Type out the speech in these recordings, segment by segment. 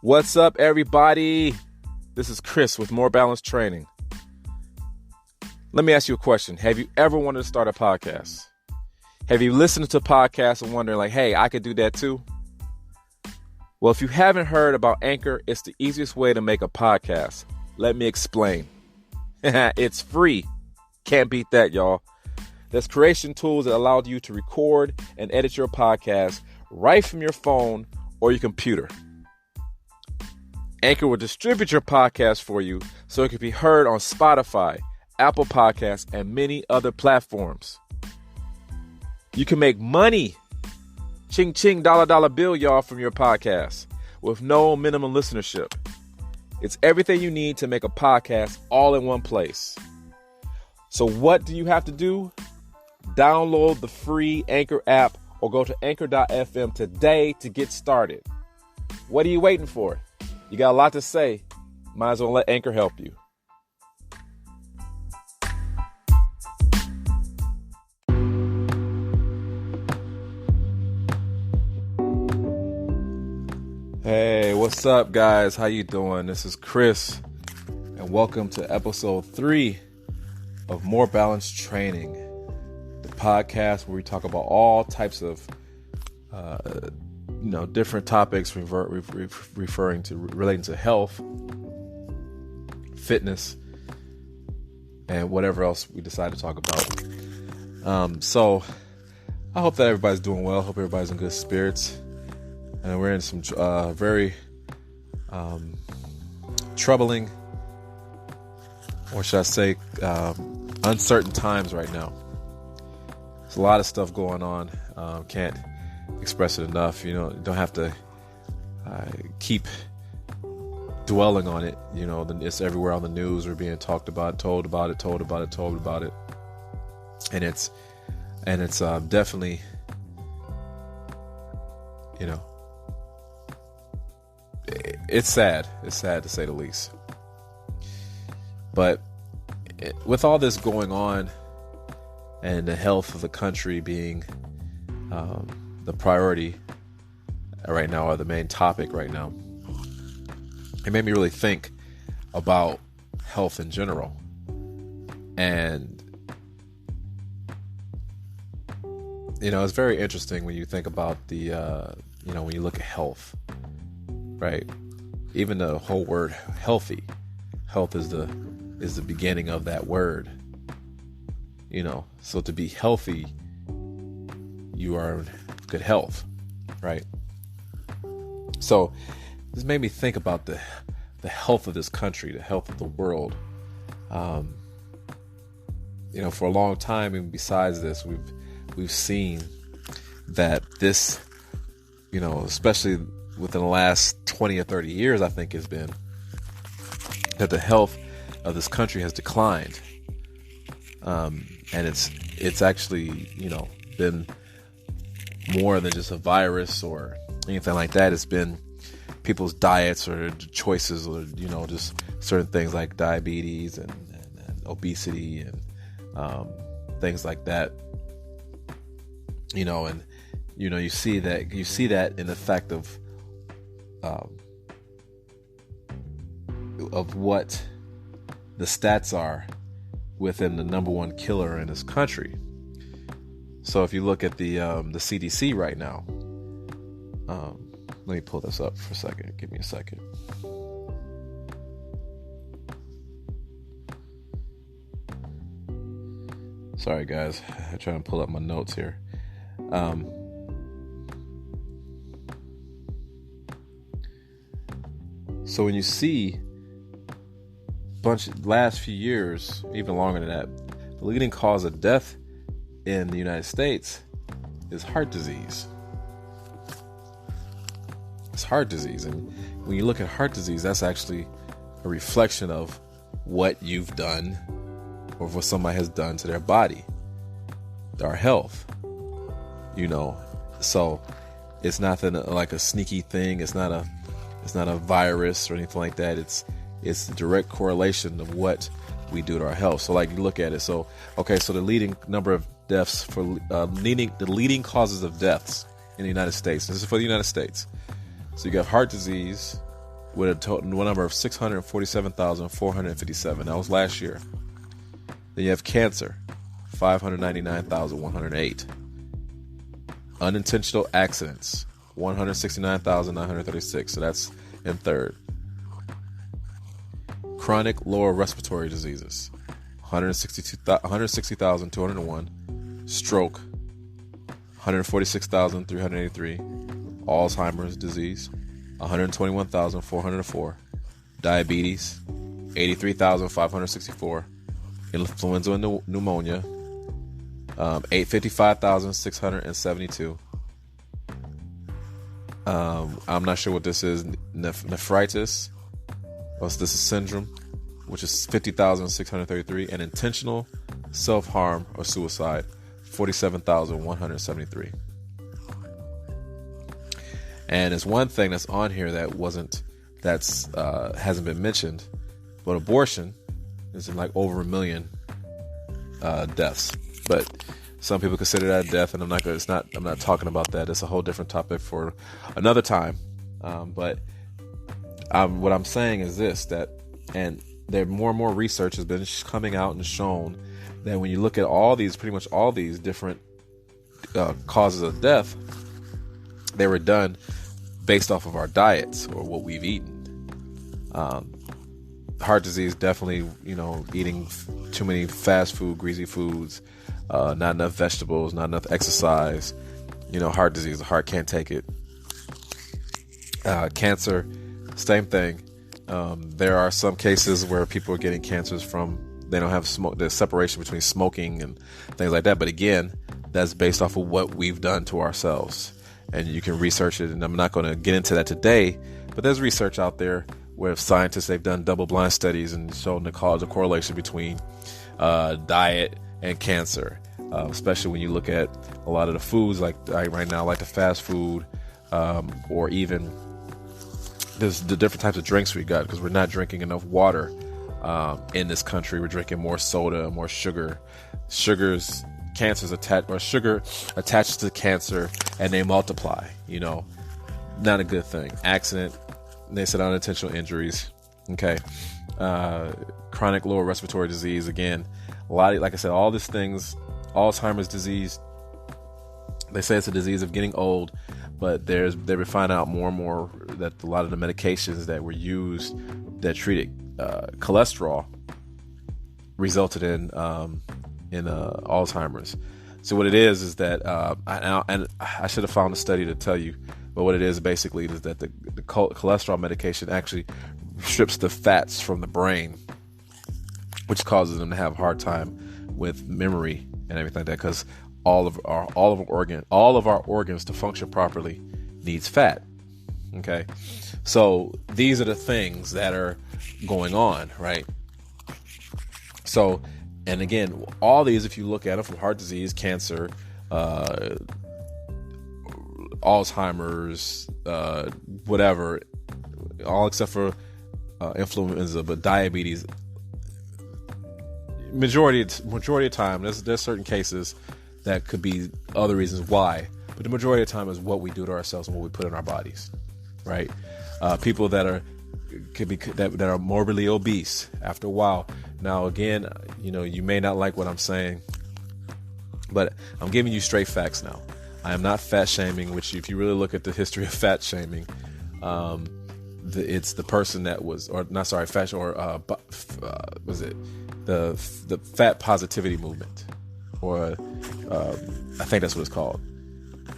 What's up, everybody? This is Chris with More Balanced Training. Let me ask you a question. Have you ever wanted to start a podcast? Have you listened to podcasts and wondering like, hey, I could do that too? Well, if you haven't heard about Anchor, it's the easiest way to make a podcast. Let me explain. It's free. Can't beat that, y'all. There's creation tools that allow you to record and edit your podcast right from your phone or your computer. Anchor will distribute your podcast for you so it can be heard on Spotify, Apple Podcasts, and many other platforms. You can make money, ching ching, dollar dollar bill, y'all, from your podcast with no minimum listenership. It's everything you need to make a podcast all in one place. So what do you have to do? Download the free Anchor app or go to anchor.fm today to get started. What are you waiting for? You got a lot to say. Might as well let Anchor help you. Hey, what's up, guys? How you doing? This is Chris, and welcome to episode 3 of More Balanced Training, the podcast where we talk about all types of different topics relating to health, fitness, and whatever else we decide to talk about. So I hope that everybody's doing well. Hope everybody's in good spirits. And we're in some very troubling, or should I say, uncertain times right now. There's a lot of stuff going on. Can't express it enough. You don't have to keep dwelling on it. It's everywhere on the news. We're being told about it, and it's definitely, it's sad. It's sad to say the least. But with all this going on, and the health of the country being the priority right now, or the main topic right now, it made me really think about health in general. And it's very interesting when you think about the when you look at health, right? Even the whole word healthy, health is the beginning of that word. So to be healthy, you are in good health, right? So this made me think about the health of this country, the health of the world. For a long time, and besides this, we've seen that this, especially within the last 20 or 30 years, I think has been that the health of this country has declined. And it's actually, been more than just a virus or anything like that. It's been people's diets or choices, or, just certain things like diabetes and obesity and things like that. And you see that in the fact of what the stats are within the number one killer in this country. So if you look at the CDC right now, let me pull this up for a second. Give me a second. Sorry, guys. I'm trying to pull up my notes here. So when you see last few years, even longer than that, the leading cause of death in the United States is heart disease. It's heart disease. And when you look at heart disease, that's actually a reflection of what you've done or what somebody has done to their body, our health. So it's nothing like a sneaky thing. It's not a virus or anything like that. It's a direct correlation of what we do to our health. So like you look at it. So the leading number of deaths for the leading causes of deaths in the United States. This is for the United States. So you got heart disease, with a total number of 647,457. That was last year. Then you have cancer, 599,108. Unintentional accidents, 169,936. So that's in third. Chronic lower respiratory diseases, 160,201. Stroke, 146,383. Alzheimer's disease, 121,404. Diabetes, 83,564. Influenza and pneumonia, 55,672. I'm not sure what this is. Nephritis. This is syndrome, which is 50,633. And intentional self-harm or suicide, 47,173. And there's one thing that's on here that hasn't been mentioned, but abortion is in like over 1 million deaths. But some people consider that a death, and I'm not talking about that. It's a whole different topic for another time. But what I'm saying is this: and there more and more research has been coming out and shown that when you look at pretty much all these different causes of death, they were done based off of our diets or what we've eaten. Heart disease, definitely, eating too many fast food, greasy foods, not enough vegetables, not enough exercise. Heart disease, the heart can't take it. Cancer, same thing. There are some cases where people are getting cancers from, they don't have the separation between smoking and things like that. But again, that's based off of what we've done to ourselves. And you can research it, and I'm not going to get into that today, but there's research out there where scientists, they've done double-blind studies and shown the correlation between diet and cancer, especially when you look at a lot of the foods like right now, like the fast food, or even there's the different types of drinks we got, because we're not drinking enough water in this country. We're drinking more soda, more sugar. Sugar attaches to cancer, and they multiply. Not a good thing. Accident, they said unintentional injuries. Okay, chronic lower respiratory disease. Again, a lot of, like I said, all these things. Alzheimer's disease. They say it's a disease of getting old, but they've been finding out more and more that a lot of the medications that were used that treated cholesterol resulted in Alzheimer's. So what it is that and I should have found a study to tell you, but what it is basically is that the cholesterol medication actually strips the fats from the brain, which causes them to have a hard time with memory and everything like that, because all of our organs to function properly needs fat. Okay, so these are the things that are going on, right? So, and again, all these, if you look at them, from heart disease, cancer, Alzheimer's, whatever, all except for influenza, but diabetes. Majority of time, there's certain cases that could be other reasons why, but the majority of the time is what we do to ourselves and what we put in our bodies, right? People that are morbidly obese after a while. Now, again, you may not like what I'm saying, but I'm giving you straight facts now. I am not fat shaming, which if you really look at the history of fat shaming, it's the person that was, or not, sorry, fat, or was it the fat positivity movement, or I think that's what it's called.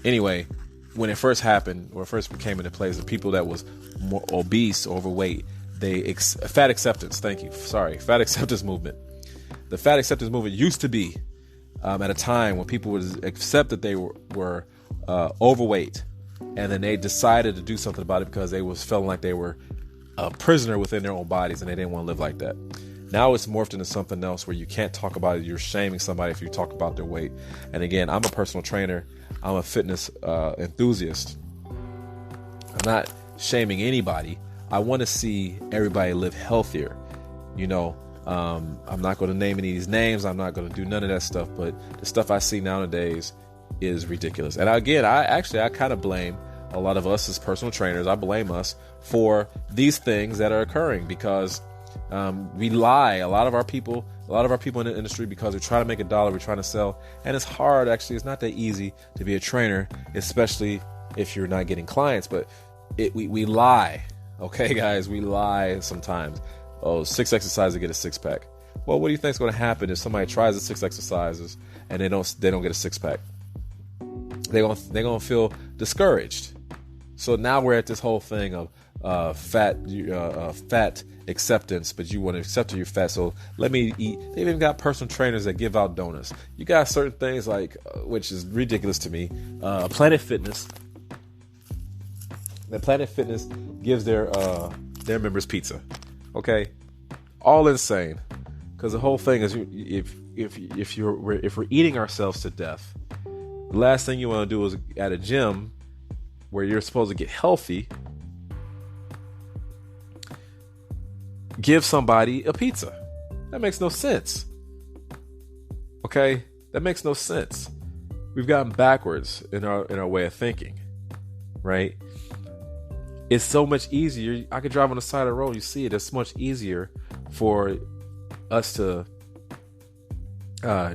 Anyway, when it first happened, or first came into place, the people that was more obese, overweight, fat acceptance. Thank you. Sorry, fat acceptance movement. The fat acceptance movement used to be at a time when people would accept that they were overweight, and then they decided to do something about it because they was feeling like they were a prisoner within their own bodies, and they didn't want to live like that. Now it's morphed into something else where you can't talk about it. You're shaming somebody if you talk about their weight. And again, I'm a personal trainer. I'm a fitness enthusiast. I'm not shaming anybody. I want to see everybody live healthier. I'm not going to name any of these names. I'm not going to do none of that stuff. But the stuff I see nowadays is ridiculous. And again, I kind of blame a lot of us as personal trainers. I blame us for these things that are occurring, because we lie. A lot of our people in the industry, because we're trying to make a dollar, we're trying to sell, and it's hard. Actually, it's not that easy to be a trainer, especially if you're not getting clients. But we lie. Okay, guys, we lie sometimes. Oh, 6 exercises to get a six-pack. Well, what do you think is going to happen if somebody tries the 6 exercises and they don't get a six-pack? They're gonna feel discouraged. So now we're at this whole thing of fat acceptance, but you want to accept your fat. So let me eat. They've even got personal trainers that give out donuts. You got certain things like, which is ridiculous to me, Planet Fitness. The Planet Fitness gives their members pizza. Okay, all insane. Because the whole thing is, if we're eating ourselves to death, the last thing you want to do is at a gym where you're supposed to get healthy, give somebody a pizza. That makes no sense. Okay, that makes no sense. We've gotten backwards in our way of thinking, right? It's so much easier. I could drive on the side of the road. You see it. It's much easier for us to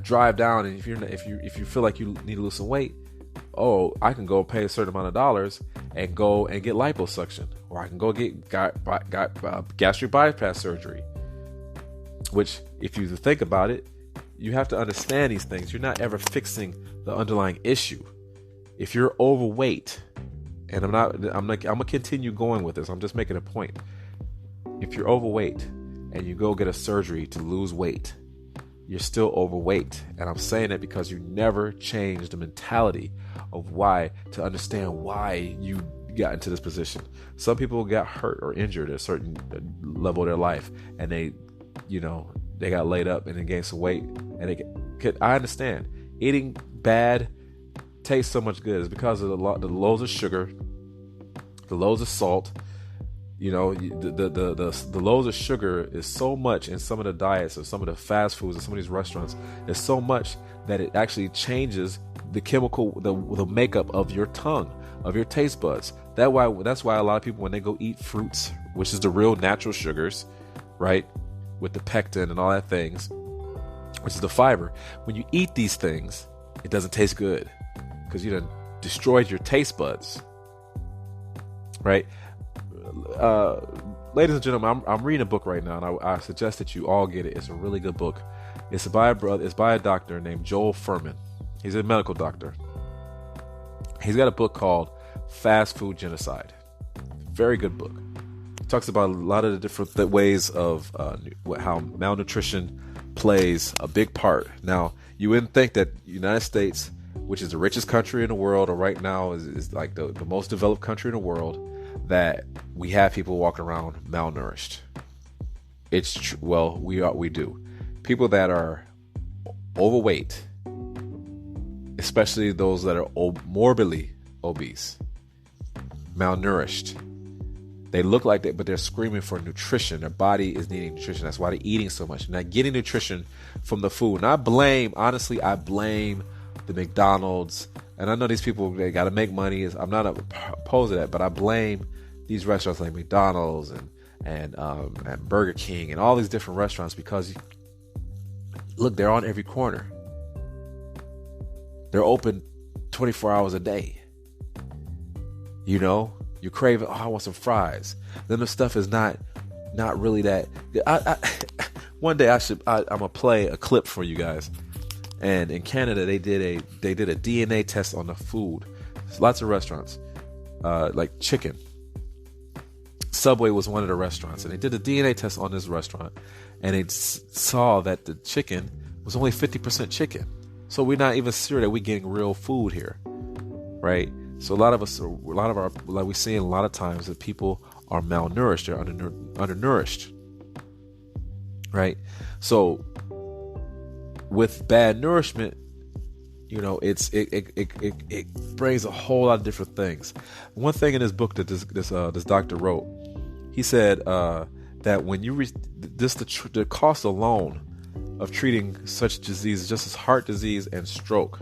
drive down, and if you feel like you need to lose some weight, I can go pay a certain amount of dollars and go and get liposuction, or I can go get gastric bypass surgery. Which, if you think about it, you have to understand these things. You're not ever fixing the underlying issue. If you're overweight, and I'm gonna continue going with this. I'm just making a point. If you're overweight and you go get a surgery to lose weight, you're still overweight. And I'm saying it because you never changed the mentality of why, to understand why you got into this position. Some people got hurt or injured at a certain level of their life, and they got laid up and they gained some weight. And I understand eating bad tastes so much good is because of the lows of sugar, the lows of salt. The lows of sugar is so much in some of the diets of some of the fast foods and some of these restaurants. It's so much that it actually changes the chemical, the makeup of your tongue, of your taste buds. That's why a lot of people, when they go eat fruits, which is the real natural sugars, right, with the pectin and all that things, which is the fiber, when you eat these things, it doesn't taste good because you done destroyed your taste buds, right? Ladies and gentlemen, I'm reading a book right now, and I suggest that you all get it. It's a really good book. It's by a doctor named Joel Fuhrman. He's a medical doctor. He's got a book called Fast Food Genocide. Very good book. It talks about a lot of the different ways of how malnutrition plays a big part. Now, you wouldn't think that the United States, which is the richest country in the world, or right now is like the most developed country in the world, that we have people walking around malnourished. It's well, we do. People that are overweight, especially those that are morbidly obese, malnourished. They look like that, but they're screaming for nutrition. Their body is needing nutrition. That's why they're eating so much. They're not getting nutrition from the food. And I blame the McDonald's. And I know these people, they got to make money. I'm not opposed to that, but I blame these restaurants like McDonald's and Burger King and all these different restaurants because, look, they're on every corner. They're open 24 hours a day. You crave it. Oh, I want some fries. Then the stuff is not really that. One day I'm gonna play a clip for you guys. And in Canada, they did a DNA test on the food. There's lots of restaurants, like chicken. Subway was one of the restaurants, and they did a DNA test on this restaurant, and they saw that the chicken was only 50% chicken. So we're not even sure that we're getting real food here, right? So a lot of our, like we see a lot of times, that people are malnourished, they're undernourished, right? So with bad nourishment, it brings a whole lot of different things. One thing in this book that this doctor wrote, he said that when you the cost alone of treating such diseases, just as heart disease and stroke,